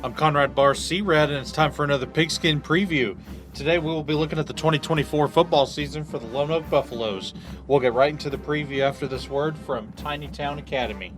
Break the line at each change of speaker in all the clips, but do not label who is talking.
I'm Conrad Bahr, C-Red, and it's time for another Pigskin preview. Today we will be looking at the 2024 football season for the Lone Oak Buffaloes. We'll get right into the preview after this word from Tiny Town Academy.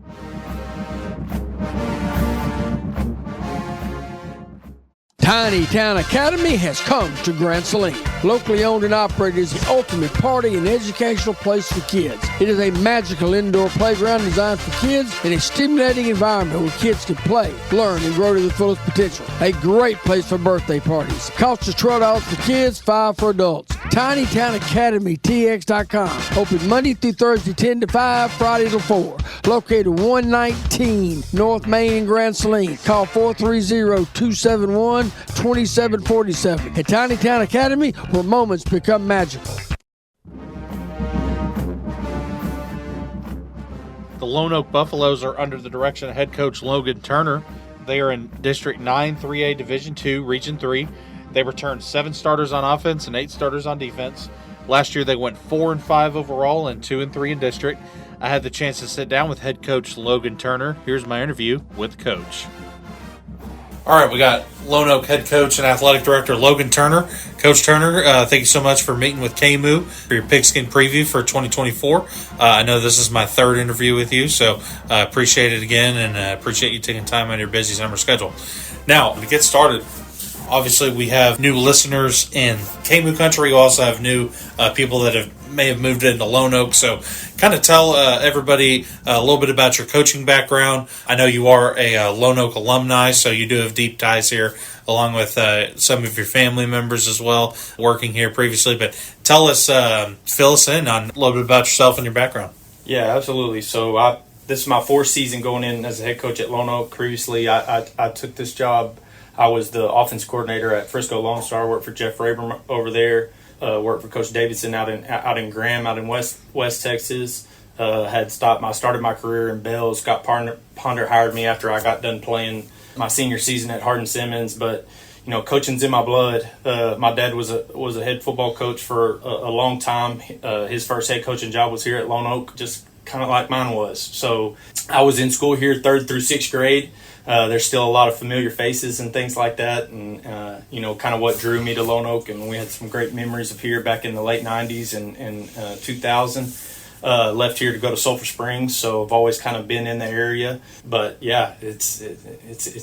Tiny Town Academy has come to Grand Saline. Locally owned and operated is the ultimate party and educational place for kids. It is a magical indoor playground designed for kids in a stimulating environment where kids can play, learn, and grow to their fullest potential. A great place for birthday parties. Cost is $12 for kids, $5 for adults. Tiny Town Academy, TX.com. Open Monday through Thursday, 10 to 5, Friday to 4. Located 119 North Main in Grand Saline. Call 430-271-2747. At Tiny Town Academy, where moments become magical.
The Lone Oak Buffaloes are under the direction of head coach Logan Turner. They are in District 9, 3A, Division 2, Region 3. They returned 7 starters on offense and 8 starters on defense. Last year they went 4-5 overall and 2-3 in district. I had the chance to sit down with head coach Logan Turner. Here's my interview with Coach. All right, we got Lone Oak head coach and athletic director Logan Turner. Coach Turner, thank you so much for meeting with KMOO for your Pigskin preview for 2024. I know this is my third interview with you, so I appreciate it again and appreciate you taking time out of your busy summer schedule. Now, to get started, obviously we have new listeners in KMOO country. We also have new people that may have moved into Lone Oak, so kind of tell everybody a little bit about your coaching background. I know you are a Lone Oak alumni, so you do have deep ties here, along with some of your family members as well, working here previously. But tell us, fill us in on a little bit about yourself and your background.
Yeah, absolutely. So this is my 4th season going in as a head coach at Lone Oak. Previously, I took this job. I was the offense coordinator at Frisco Lone Star. Worked for Jeff Rabram over there. Worked for Coach Davidson out in Graham, out in West Texas. I started my career in Bell. Scott Ponder hired me after I got done playing my senior season at Hardin-Simmons. But coaching's in my blood. My dad was a head football coach for a long time. His first head coaching job was here at Lone Oak, just kind of like mine was. So I was in school here 3rd through 6th grade. There's still a lot of familiar faces and things like that, and kind of what drew me to Lone Oak. And we had some great memories of here back in the late 90s and 2000. Left here to go to Sulphur Springs, so I've always kind of been in the area. But yeah, it's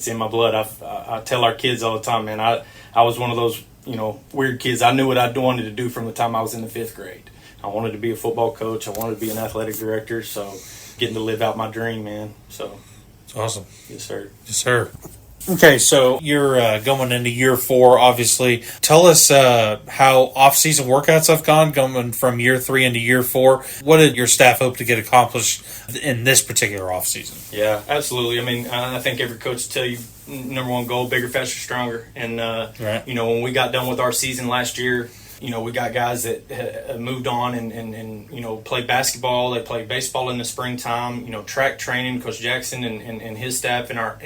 in my blood. I tell our kids all the time, man. I was one of those weird kids. I knew what I wanted to do from the time I was in the 5th grade. I wanted to be a football coach. I wanted to be an athletic director. So getting to live out my dream, man. So.
Awesome.
Yes, sir.
Yes, sir. Okay, so you're going into year 4, obviously. Tell us how off-season workouts have gone going from year 3 into year 4. What did your staff hope to get accomplished in this particular off-season?
Yeah, absolutely. I mean, I think every coach will tell you, number one goal, bigger, faster, stronger. And,
right.
When we got done with our season last year, we got guys that moved on and played basketball. They played baseball in the springtime. Track training. Coach Jackson and his staff in our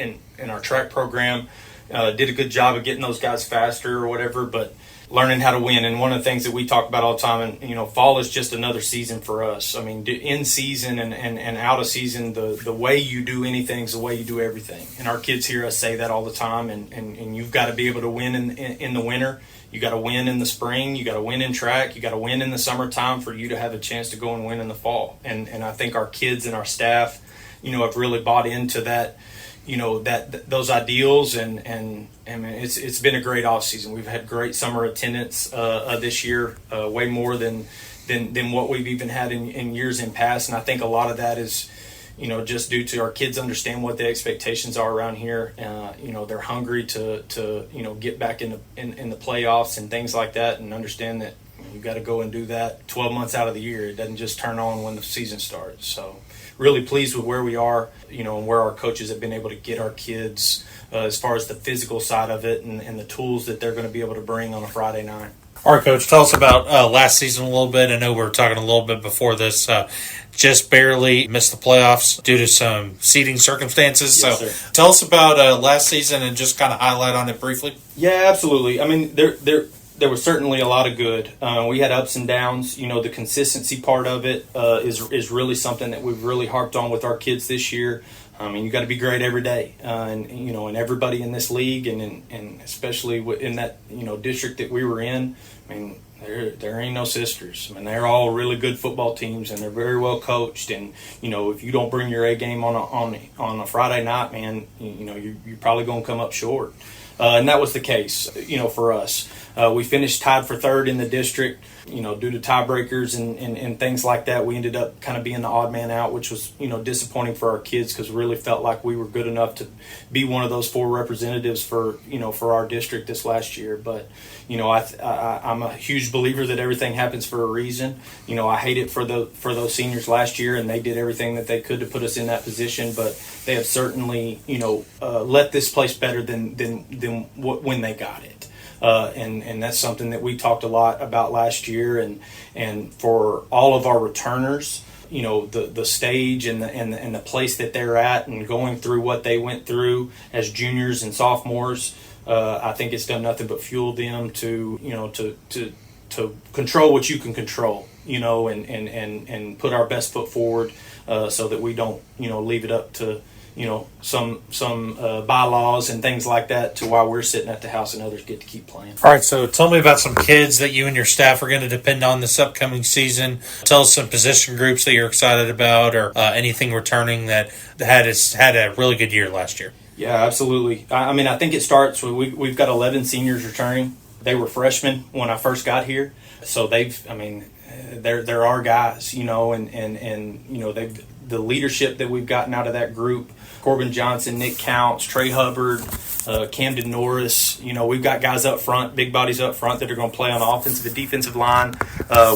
track program did a good job of getting those guys faster or whatever. But learning how to win. And one of the things that we talk about all the time, and fall is just another season for us. I mean, in season and out of season, the way you do anything is the way you do everything. And our kids hear us say that all the time. And you've got to be able to win in the winter. You got to win in the spring. You got to win in track. You got to win in the summertime for you to have a chance to go and win in the fall. And I think our kids and our staff, have really bought into that, those ideals. And I mean, it's been a great off season. We've had great summer attendance this year, way more than what we've even had in years in past. And I think a lot of that is, just due to our kids understand what the expectations are around here. They're hungry to get back in the playoffs and things like that, and understand that you've got to go and do that 12 months out of the year. It doesn't just turn on when the season starts. So really pleased with where we are, and where our coaches have been able to get our kids as far as the physical side of it and the tools that they're going to be able to bring on a Friday night.
All right, Coach, tell us about last season a little bit. I know we were talking a little bit before this. Just barely missed the playoffs due to some seeding circumstances.
Yes,
so
sir.
Tell us about last season and just kind of highlight on it briefly.
Yeah, absolutely. I mean, there was certainly a lot of good. We had ups and downs. The consistency part of it is really something that we've really harped on with our kids this year. I mean, you got to be great every day, and everybody in this league, and especially in that district that we were in. I mean, there ain't no sisters. I mean, they're all really good football teams, and they're very well coached. And if you don't bring your A game on a Friday night, man, you're probably going to come up short. And that was the case, for us. We finished tied for third in the district, due to tiebreakers and things like that. We ended up kind of being the odd man out, which was, disappointing for our kids because we really felt like we were good enough to be one of those 4 representatives for our district this last year. But, I'm a huge believer that everything happens for a reason. I hate it for those seniors last year, and they did everything that they could to put us in that position. But they have certainly, let this place better than when they got it. And that's something that we talked a lot about last year, and for all of our returners, the stage and the place that they're at and going through what they went through as juniors and sophomores, I think it's done nothing but fuel them to control what you can control, and put our best foot forward, so that we don't leave it up to some bylaws and things like that to why we're sitting at the house and others get to keep playing.
All right, so tell me about some kids that you and your staff are going to depend on this upcoming season. Tell us some position groups that you're excited about, or anything returning that had a really good year last year.
Yeah, absolutely. I mean, I think it starts with we've got 11 seniors returning. They were freshmen when I first got here, so they're our guys, and they've the leadership that we've gotten out of that group. Corbin Johnson, Nick Counts, Trey Hubbard, Camden Norris. We've got guys up front, big bodies up front that are going to play on the offensive and defensive line.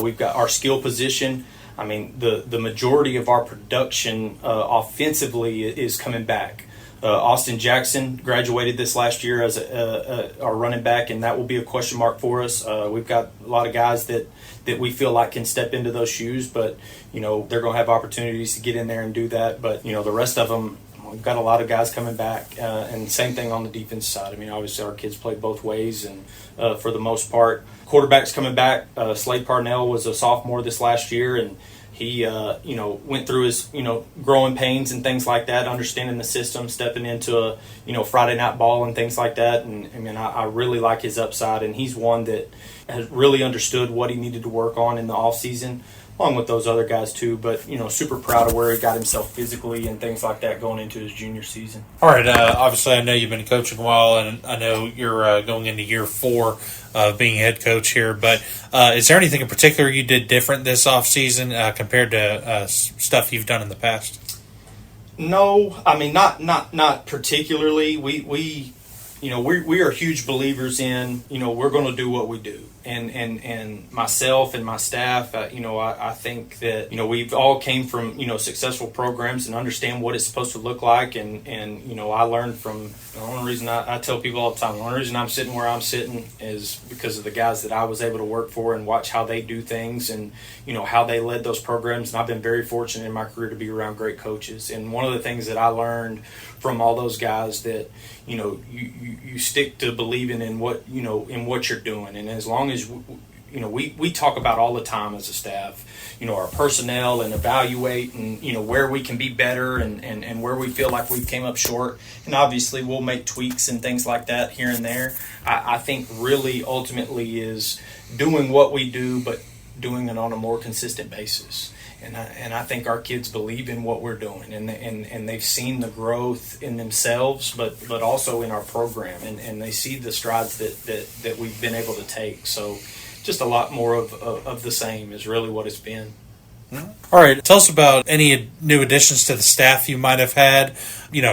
We've got our skill position. I mean, the majority of our production offensively is coming back. Austin Jackson graduated this last year as our running back, and that will be a question mark for us. We've got a lot of guys that we feel like can step into those shoes, but they're going to have opportunities to get in there and do that. But the rest of them, we've got a lot of guys coming back, and same thing on the defense side. I mean, obviously our kids play both ways, and for the most part, quarterback's coming back. Slade Parnell was a sophomore this last year, and he, went through his, growing pains and things like that, understanding the system, stepping into a, Friday night ball and things like that. And I mean, I really like his upside, and he's one that has really understood what he needed to work on in the off season, along with those other guys too. But super proud of where he got himself physically and things like that going into his junior season.
All right, obviously I know you've been coaching a while, and I know you're going into year 4 of being head coach here, but is there anything in particular you did different this offseason compared to stuff you've done in the past?
No, I mean not particularly. We are huge believers in we're going to do what we do, and myself and my staff, I think that we've all came from successful programs and understand what it's supposed to look like, and I learned from the only reason I tell people all the time, the only reason I'm sitting where I'm sitting is because of the guys that I was able to work for and watch how they do things, and how they led those programs. And I've been very fortunate in my career to be around great coaches, and one of the things that I learned from all those guys that you stick to believing in what in what you're doing. And as long as we talk about all the time as a staff, our personnel, and evaluate and where we can be better, and where we feel like we came up short, and obviously we'll make tweaks and things like that here and there. I think really ultimately is doing what we do, but doing it on a more consistent basis. And I think our kids believe in what we're doing, and they've seen the growth in themselves, but also in our program, and they see the strides that we've been able to take. So just a lot more of the same is really what it's been.
All right, tell us about any new additions to the staff you might have had,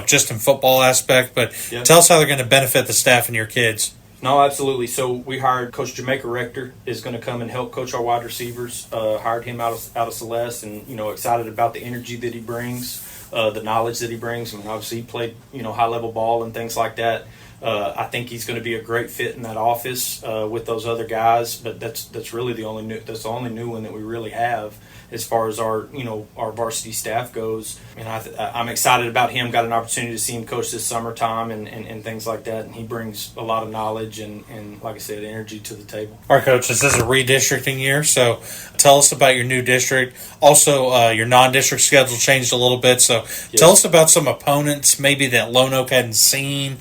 just in football aspect, but
Yep.
Tell us how they're going to benefit the staff and your kids.
No, absolutely. So we hired Coach Jamaica Rector is going to come and help coach our wide receivers. Hired him out of Celeste, and excited about the energy that he brings, the knowledge that he brings. I mean, obviously he played high level ball and things like that. I think he's going to be a great fit in that office with those other guys. But that's really the only new one that we really have as far as our varsity staff goes. And I'm excited about him. Got an opportunity to see him coach this summertime and things like that. And he brings a lot of knowledge and like I said, energy to the table.
All right, Coach, this is a redistricting year, so tell us about your new district. Also, your non-district schedule changed a little bit, so tell us about some opponents maybe that Lone Oak hadn't seen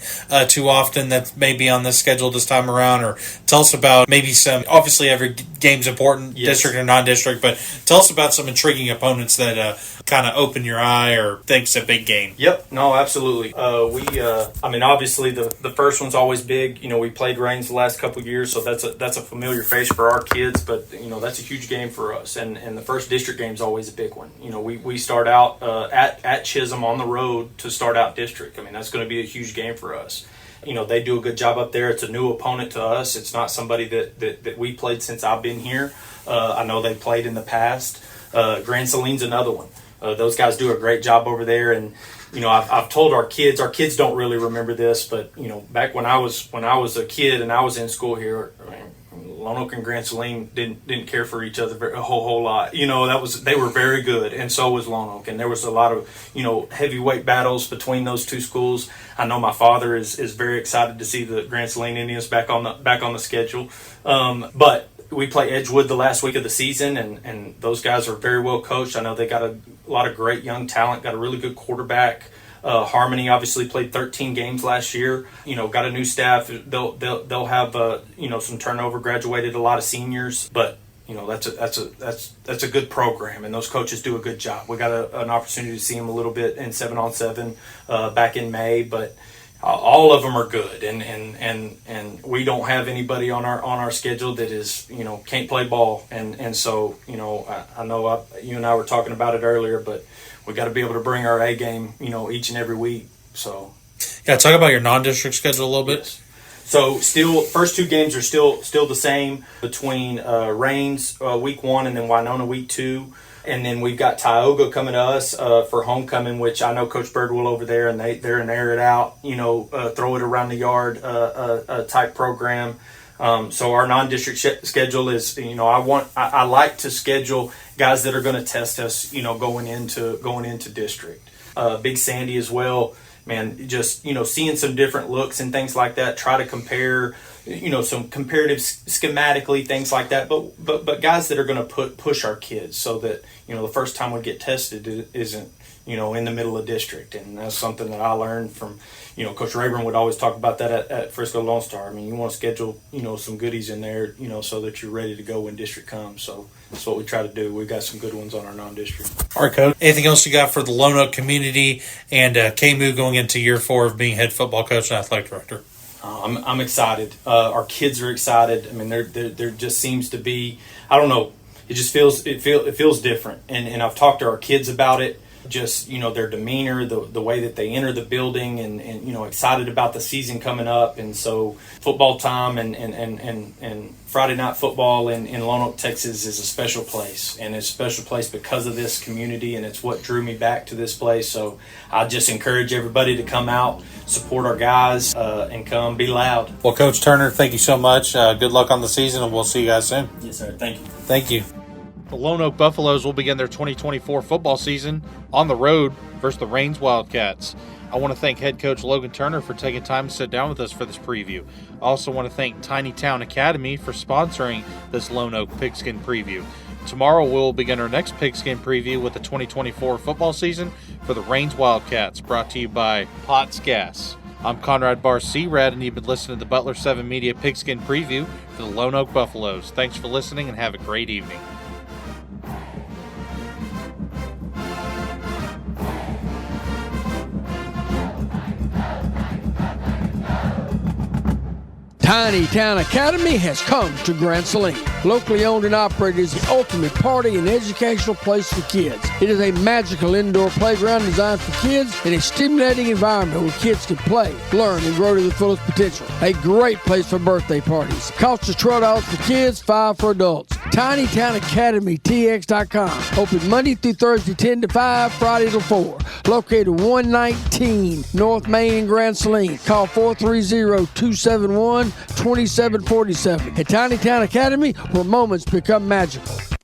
too often that may be on this schedule this time around, or tell us about maybe some, obviously every game's important, district or non-district, but tell us about some intriguing opponents that kind of open your eye or think's a big game.
Yep, no, absolutely. Obviously the first one's always big. We played Rains the last couple of years, so that's a familiar face for our kids, but that's a huge game for us. And the first district game is always a big one. We start out at Chisholm on the road to start out district. That's going to be a huge game for us. They do a good job up there. It's a new opponent to us. It's not somebody that we played since I've been here. I know they played in the past. Grand Saline's another one. Those guys do a great job over there, and I've told our kids don't really remember this, but back when I was a kid and I was in school here, Lone Oak and Grand Saline didn't care for each other a whole lot. They were very good, and so was Lone Oak, and there was a lot of heavyweight battles between those two schools. I know my father is very excited to see the Grand Saline Indians back on the schedule, but we play Edgewood the last week of the season, and those guys are very well coached. I know they got a lot of great young talent, got a really good quarterback. Harmony obviously played 13 games last year. Got a new staff. They'll have some turnover. Graduated a lot of seniors, but that's a good program, and those coaches do a good job. We got an opportunity to see them a little bit in 7-on-7 back in May, but all of them are good, and we don't have anybody on our schedule that is can't play ball, and so I know you and I were talking about it earlier, but we got to be able to bring our A game each and every week. So
talk about your non-district schedule a little bit.
Yes. So still, first two games are still the same between Rains week 1 and then Winona week 2. And then we've got Tioga coming to us for homecoming, which I know Coach Birdwell over there, and they're an air it out, throw it around the yard type program. So our non-district schedule is, I like to schedule guys that are going to test us, going into district. Big Sandy as well, man. Just seeing some different looks and things like that. Try to compare. Some comparative schematically, things like that, but guys that are going to push our kids so that, the first time we get tested isn't, in the middle of district. And that's something that I learned from, Coach Rayburn would always talk about that at Frisco Lone Star. You want to schedule, some goodies in there, so that you're ready to go when district comes. So that's what we try to do. We've got some good ones on our non-district.
All right, Coach. Anything else you got for the Lone Oak community and KMOO going into year 4 of being head football coach and athletic director?
I'm excited. Our kids are excited. There just seems to be, I don't know, it just feels different. And I've talked to our kids about it. Just their demeanor, the way that they enter the building, and excited about the season coming up. And so football time and Friday night football in Lone Oak, Texas is a special place, and it's a special place because of this community, and it's what drew me back to this place. So I just encourage everybody to come out, support our guys, and come be loud.
Well, Coach Turner, thank you so much. Good luck on the season, and we'll see you guys soon.
Yes, sir. Thank you.
Thank you. The Lone Oak Buffaloes will begin their 2024 football season on the road versus the Rains Wildcats. I want to thank head coach Logan Turner for taking time to sit down with us for this preview. I also want to thank Tiny Town Academy for sponsoring this Lone Oak Pigskin preview. Tomorrow we'll begin our next Pigskin preview with the 2024 football season for the Rains Wildcats, brought to you by Potts Gas. I'm Conrad Bahr, C-Rad, and you've been listening to the Butler7media Pigskin preview for the Lone Oak Buffaloes. Thanks for listening and have a great evening.
Tiny Town Academy has come to Grand Saline. Locally owned and operated is the ultimate party and educational place for kids. It is a magical indoor playground designed for kids in a stimulating environment where kids can play, learn, and grow to their fullest potential. A great place for birthday parties. Cost is $12 for kids, $5 for adults. Tiny Town Academy, TX.com. Open Monday through Thursday, 10 to 5, Friday to 4. Located 119 North Main in Grand Saline. Call 430-271-2747. At Tiny Town Academy, where moments become magical.